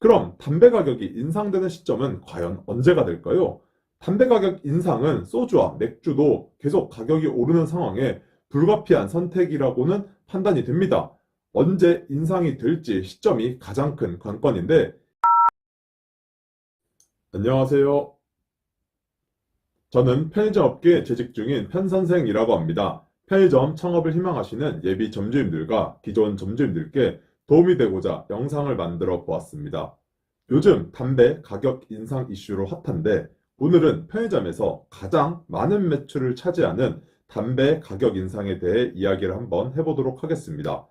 그럼 담배 가격이 인상되는 시점은 과연 언제가 될까요? 담배 가격 인상은 소주와 맥주도 계속 가격이 오르는 상황에 불가피한 선택이라고는 판단이 됩니다. 언제 인상이 될지 시점이 가장 큰 관건인데, 안녕하세요. 저는 편의점 업계에 재직 중인 편선생이라고 합니다. 편의점 창업을 희망하시는 예비 점주님들과 기존 점주님들께 도움이 되고자 영상을 만들어 보았습니다. 요즘 담배 가격 인상 이슈로 핫한데, 오늘은 편의점에서 가장 많은 매출을 차지하는 담배 가격 인상에 대해 이야기를 한번 해보도록 하겠습니다.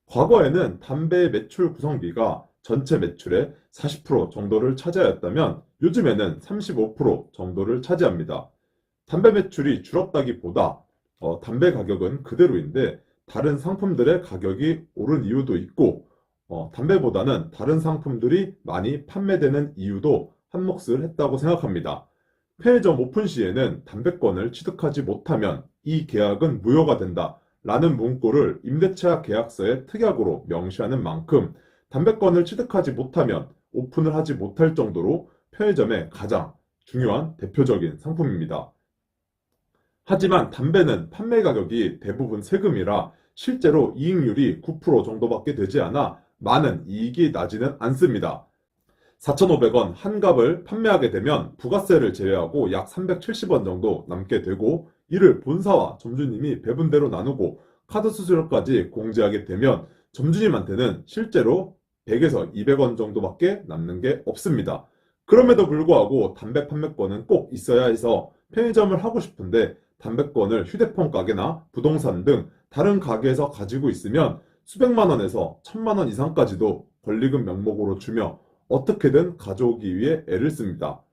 과거에는 담배 매출 구성비가 전체 매출의 40% 정도를 차지하였다면 요즘에는 35% 정도를 차지합니다. 담배 매출이 줄었다기보다 담배 가격은 그대로인데 다른 상품들의 가격이 오른 이유도 있고, 담배보다는 다른 상품들이 많이 판매되는 이유도 한몫을 했다고 생각합니다. 편의점 오픈 시에는 담배권을 취득하지 못하면 이 계약은 무효가 된다 라는 문구를 임대차 계약서에 특약으로 명시하는 만큼 담배권을 취득하지 못하면 오픈을 하지 못할 정도로 편의점의 가장 중요한 대표적인 상품입니다. 하지만 담배는 판매 가격이 대부분 세금이라 실제로 이익률이 9% 정도밖에 되지 않아 많은 이익이 나지는 않습니다. 4,500원 한 갑을 판매하게 되면 부가세를 제외하고 약 370원 정도 남게 되고, 이를 본사와 점주님이 배분대로 나누고 카드 수수료까지 공제하게 되면 점주님한테는 실제로 100에서 200원 정도밖에 남는 게 없습니다. 그럼에도 불구하고 담배 판매권은 꼭 있어야 해서 편의점을 하고 싶은데 담배권을 휴대폰 가게나 부동산 등 다른 가게에서 가지고 있으면 수백만 원에서 천만 원 이상까지도 권리금 명목으로 주며 어떻게든 가져오기 위해 애를 씁니다.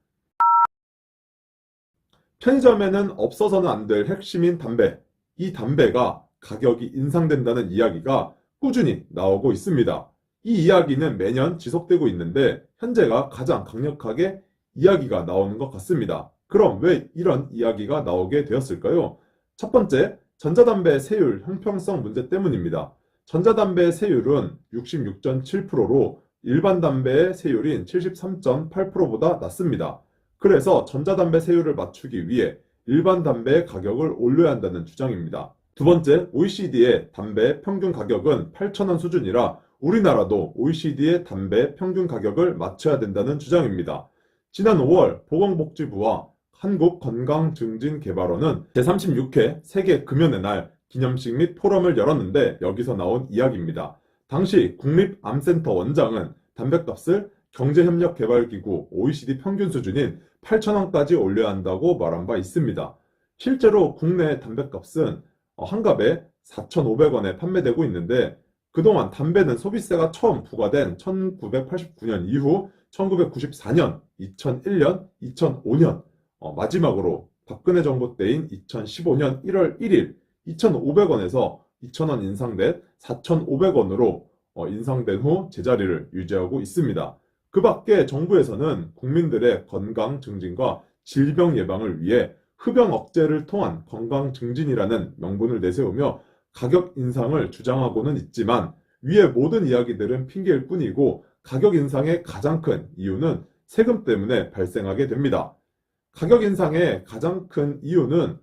편의점에는 없어서는 안 될 핵심인 담배. 이 담배가 가격이 인상된다는 이야기가 꾸준히 나오고 있습니다. 이 이야기는 매년 지속되고 있는데 현재가 가장 강력하게 이야기가 나오는 것 같습니다. 그럼 왜 이런 이야기가 나오게 되었을까요? 첫 번째, 전자담배 세율 형평성 문제 때문입니다. 전자담배 세율은 66.7%로 일반 담배의 세율인 73.8%보다 낮습니다. 그래서 전자담배 세율을 맞추기 위해 일반 담배의 가격을 올려야 한다는 주장입니다. 두 번째, OECD의 담배 평균 가격은 8,000원 수준이라 우리나라도 OECD의 담배 평균 가격을 맞춰야 된다는 주장입니다. 지난 5월 보건복지부와 한국건강증진개발원은 제36회 세계 금연의 날 기념식 및 포럼을 열었는데 여기서 나온 이야기입니다. 당시 국립암센터 원장은 담배값을 경제협력개발기구 OECD 평균 수준인 8,000원까지 올려야 한다고 말한 바 있습니다. 실제로 국내 담배값은 한 갑에 4,500원에 판매되고 있는데, 그동안 담배는 소비세가 처음 부과된 1989년 이후 1994년, 2001년, 2005년, 마지막으로 박근혜 정부 때인 2015년 1월 1일 2,500원에서 2,000원 인상된 4,500원으로 인상된 후 제자리를 유지하고 있습니다. 그 밖에 정부에서는 국민들의 건강 증진과 질병 예방을 위해 흡연 억제를 통한 건강 증진이라는 명분을 내세우며 가격 인상을 주장하고는 있지만 위의 모든 이야기들은 핑계일 뿐이고 가격 인상의 가장 큰 이유는 세금 때문에 발생하게 됩니다. 가격 인상의 가장 큰 이유는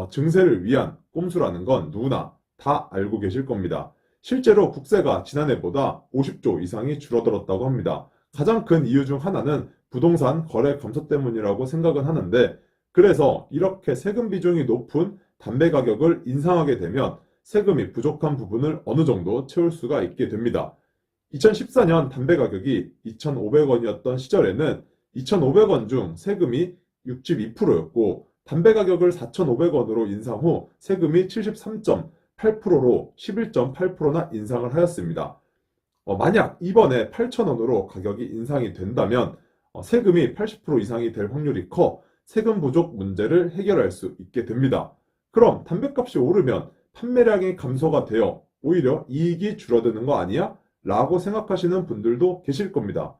증세를 위한 꼼수라는 건 누구나 다 알고 계실 겁니다. 실제로 국세가 지난해보다 50조 이상이 줄어들었다고 합니다. 가장 큰 이유 중 하나는 부동산 거래 감소 때문이라고 생각은 하는데, 그래서 이렇게 세금 비중이 높은 담배 가격을 인상하게 되면 세금이 부족한 부분을 어느 정도 채울 수가 있게 됩니다. 2014년 담배 가격이 2,500원이었던 시절에는 2,500원 중 세금이 62%였고 담배 가격을 4,500원으로 인상 후 세금이 73.8%로 11.8%나 인상을 하였습니다. 만약 이번에 8,000원으로 가격이 인상이 된다면 세금이 80% 이상이 될 확률이 커 세금 부족 문제를 해결할 수 있게 됩니다. 그럼 담배값이 오르면 판매량이 감소가 되어 오히려 이익이 줄어드는 거 아니야? 라고 생각하시는 분들도 계실 겁니다.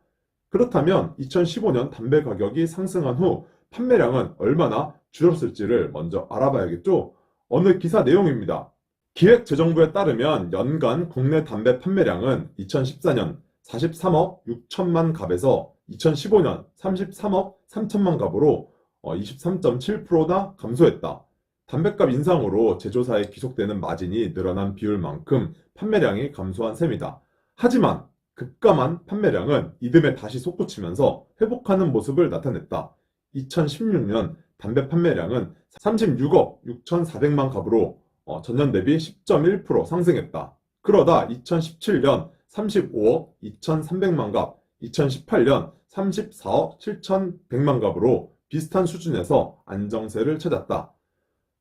그렇다면 2015년 담배 가격이 상승한 후 판매량은 얼마나 줄었을지를 먼저 알아봐야겠죠? 어느 기사 내용입니다. 기획재정부에 따르면 연간 국내 담배 판매량은 2014년 43억 6천만 갑에서 2015년 33억 3천만 갑으로 23.7%나 감소했다. 담뱃값 인상으로 제조사에 귀속되는 마진이 늘어난 비율만큼 판매량이 감소한 셈이다. 하지만 급감한 판매량은 이듬해 다시 솟구치면서 회복하는 모습을 나타냈다. 2016년 담배 판매량은 36억 6,400만 갑으로 전년 대비 10.1% 상승했다. 그러다 2017년 35억 2,300만 갑, 2018년 34억 7,100만 갑으로 비슷한 수준에서 안정세를 찾았다.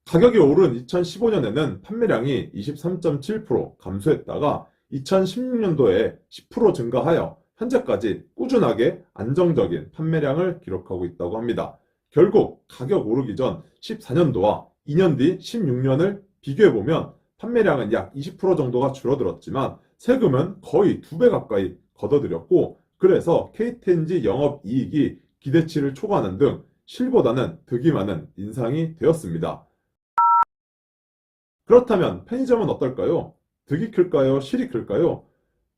가격이 오른 2015년에는 판매량이 23.7% 감소했다가 2016년도에 10% 증가하여 현재까지 꾸준하게 안정적인 판매량을 기록하고 있다고 합니다. 결국 가격 오르기 전 14년도와 2년 뒤 16년을 비교해보면 판매량은 약 20% 정도가 줄어들었지만 세금은 거의 2배 가까이 걷어들였고, 그래서 KTNG 영업이익이 기대치를 초과하는 등 실보다는 득이 많은 인상이 되었습니다. 그렇다면 편의점은 어떨까요? 득이 클까요? 실이 클까요?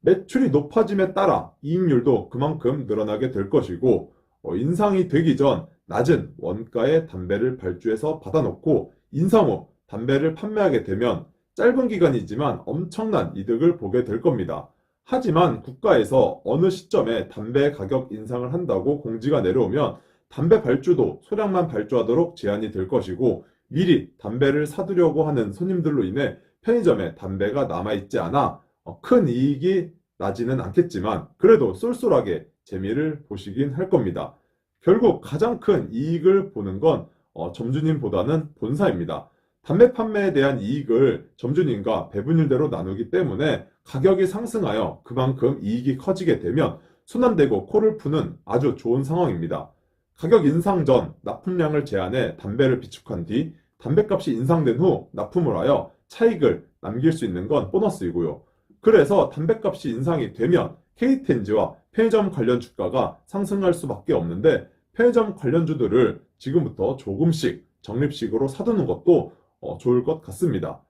매출이 높아짐에 따라 이익률도 그만큼 늘어나게 될 것이고, 인상이 되기 전 낮은 원가의 담배를 발주해서 받아놓고 인상 후 담배를 판매하게 되면 짧은 기간이지만 엄청난 이득을 보게 될 겁니다. 하지만 국가에서 어느 시점에 담배 가격 인상을 한다고 공지가 내려오면 담배 발주도 소량만 발주하도록 제한이 될 것이고, 미리 담배를 사두려고 하는 손님들로 인해 편의점에 담배가 남아있지 않아 큰 이익이 나지는 않겠지만 그래도 쏠쏠하게 재미를 보시긴 할 겁니다. 결국 가장 큰 이익을 보는 건 점주님보다는 본사입니다. 담배 판매에 대한 이익을 점주님과 배분율대로 나누기 때문에 가격이 상승하여 그만큼 이익이 커지게 되면 손 안 대고 코를 푸는 아주 좋은 상황입니다. 가격 인상 전 납품량을 제한해 담배를 비축한 뒤 담배값이 인상된 후 납품을 하여 차익을 남길 수 있는 건 보너스이고요. 그래서 담배값이 인상이 되면 KTNG와 편의점 관련 주가가 상승할 수밖에 없는데, 편의점 관련주들을 지금부터 조금씩 적립식으로 사두는 것도 좋을 것 같습니다.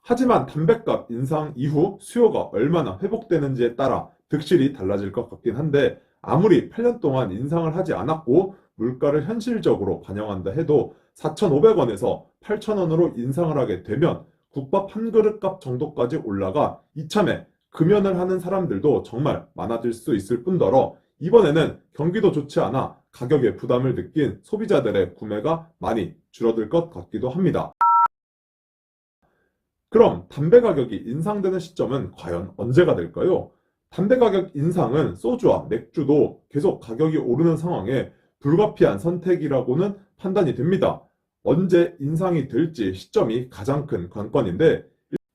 하지만 담배값 인상 이후 수요가 얼마나 회복되는지에 따라 득실이 달라질 것 같긴 한데, 아무리 8년 동안 인상을 하지 않았고 물가를 현실적으로 반영한다 해도 4,500원에서 8,000원으로 인상을 하게 되면 국밥 한 그릇 값 정도까지 올라가 이참에 금연을 하는 사람들도 정말 많아질 수 있을 뿐더러 이번에는 경기도 좋지 않아 가격에 부담을 느낀 소비자들의 구매가 많이 줄어들 것 같기도 합니다. 그럼 담배 가격이 인상되는 시점은 과연 언제가 될까요? 담배 가격 인상은 소주와 맥주도 계속 가격이 오르는 상황에 불가피한 선택이라고는 판단이 됩니다. 언제 인상이 될지 시점이 가장 큰 관건인데,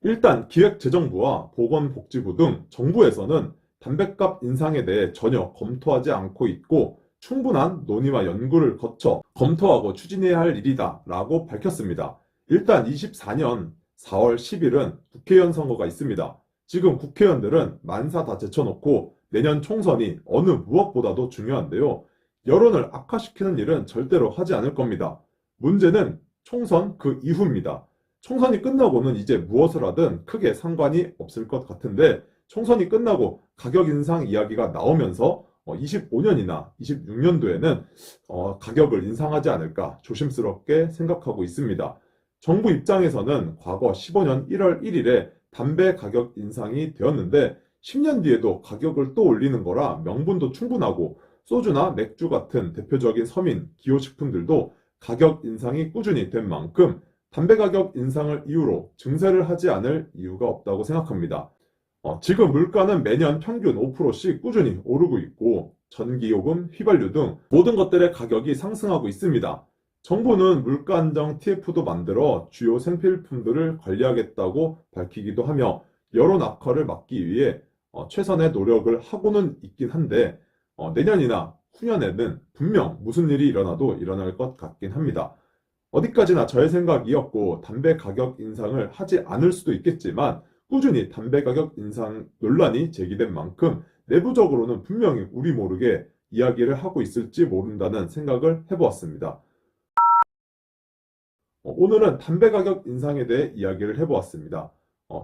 일단 기획재정부와 보건복지부 등 정부에서는 담배값 인상에 대해 전혀 검토하지 않고 있고 충분한 논의와 연구를 거쳐 검토하고 추진해야 할 일이다 라고 밝혔습니다. 일단 24년 4월 10일은 국회의원 선거가 있습니다. 지금 국회의원들은 만사 다 제쳐놓고 내년 총선이 어느 무엇보다도 중요한데요. 여론을 악화시키는 일은 절대로 하지 않을 겁니다. 문제는 총선 그 이후입니다. 총선이 끝나고는 이제 무엇을 하든 크게 상관이 없을 것 같은데, 총선이 끝나고 가격 인상 이야기가 나오면서 25년이나 26년도에는 가격을 인상하지 않을까 조심스럽게 생각하고 있습니다. 정부 입장에서는 과거 15년 1월 1일에 담배 가격 인상이 되었는데 10년 뒤에도 가격을 또 올리는 거라 명분도 충분하고, 소주나 맥주 같은 대표적인 서민 기호식품들도 가격 인상이 꾸준히 된 만큼 담배 가격 인상을 이유로 증세를 하지 않을 이유가 없다고 생각합니다. 지금 물가는 매년 평균 5%씩 꾸준히 오르고 있고 전기요금, 휘발유 등 모든 것들의 가격이 상승하고 있습니다. 정부는 물가 안정 TF도 만들어 주요 생필품들을 관리하겠다고 밝히기도 하며 여론 악화를 막기 위해 최선의 노력을 하고는 있긴 한데, 내년이나 후년에는 분명 무슨 일이 일어나도 일어날 것 같긴 합니다. 어디까지나 저의 생각이었고 담배 가격 인상을 하지 않을 수도 있겠지만 꾸준히 담배 가격 인상 논란이 제기된 만큼 내부적으로는 분명히 우리 모르게 이야기를 하고 있을지 모른다는 생각을 해보았습니다. 오늘은 담배 가격 인상에 대해 이야기를 해보았습니다.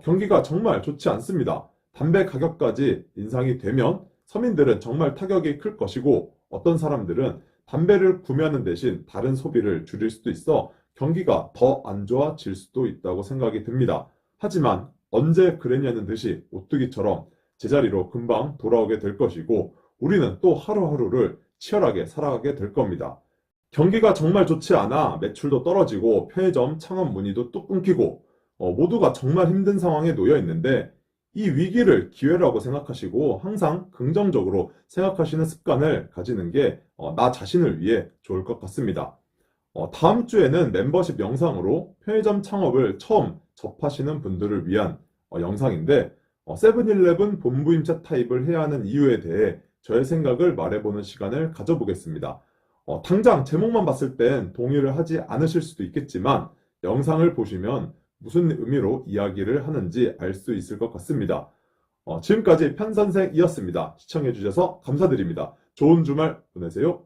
경기가 정말 좋지 않습니다. 담배 가격까지 인상이 되면 서민들은 정말 타격이 클 것이고 어떤 사람들은 담배를 구매하는 대신 다른 소비를 줄일 수도 있어 경기가 더 안 좋아질 수도 있다고 생각이 듭니다. 하지만 언제 그랬냐는 듯이 오뚜기처럼 제자리로 금방 돌아오게 될 것이고 우리는 또 하루하루를 치열하게 살아가게 될 겁니다. 경기가 정말 좋지 않아 매출도 떨어지고 편의점 창업 문의도 뚝 끊기고 모두가 정말 힘든 상황에 놓여 있는데 이 위기를 기회라고 생각하시고 항상 긍정적으로 생각하시는 습관을 가지는 게 나 자신을 위해 좋을 것 같습니다. 다음 주에는 멤버십 영상으로 편의점 창업을 처음 접하시는 분들을 위한 영상인데 세븐일레븐 본부임차 타입을 해야 하는 이유에 대해 저의 생각을 말해보는 시간을 가져보겠습니다. 당장 제목만 봤을 땐 동의를 하지 않으실 수도 있겠지만 영상을 보시면 무슨 의미로 이야기를 하는지 알 수 있을 것 같습니다. 지금까지 편선생이었습니다. 시청해주셔서 감사드립니다. 좋은 주말 보내세요.